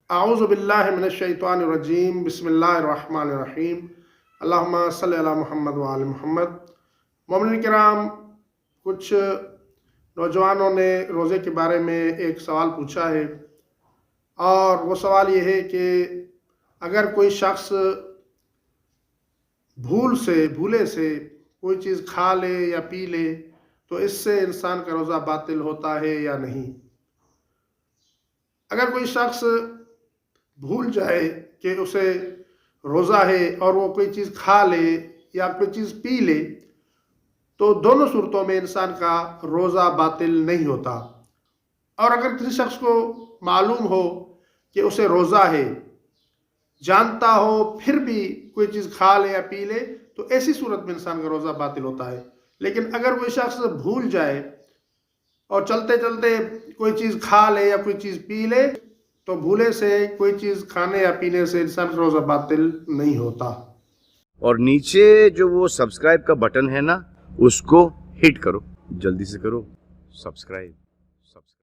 اعوذ باللہ من الشیطان الرجیم، بسم اللہ الرحمن الرحیم، اللہم صلی علی محمد وآل محمد۔ مومنین کرام، کچھ نوجوانوں نے روزے کے بارے میں ایک سوال پوچھا ہے، اور وہ سوال یہ ہے کہ اگر کوئی شخص بھولے سے کوئی چیز کھا لے یا پی لے تو اس سے انسان کا روزہ باطل ہوتا ہے یا نہیں۔ اگر کوئی شخص بھول جائے کہ اسے روزہ ہے اور وہ کوئی چیز کھا لے یا کوئی چیز پی لے تو دونوں صورتوں میں انسان کا روزہ باطل نہیں ہوتا۔ اور اگر کسی شخص کو معلوم ہو کہ اسے روزہ ہے، جانتا ہو پھر بھی کوئی چیز کھا لے یا پی لے تو ایسی صورت میں انسان کا روزہ باطل ہوتا ہے۔ لیکن اگر کوئی شخص بھول جائے اور چلتے چلتے کوئی چیز کھا لے یا کوئی چیز پی لے تو بھولے سے کوئی چیز کھانے یا پینے سے انسان کا روزہ باطل نہیں ہوتا۔ اور نیچے جو وہ سبسکرائب کا بٹن ہے نا، اس کو ہٹ کرو، جلدی سے کرو سبسکرائب۔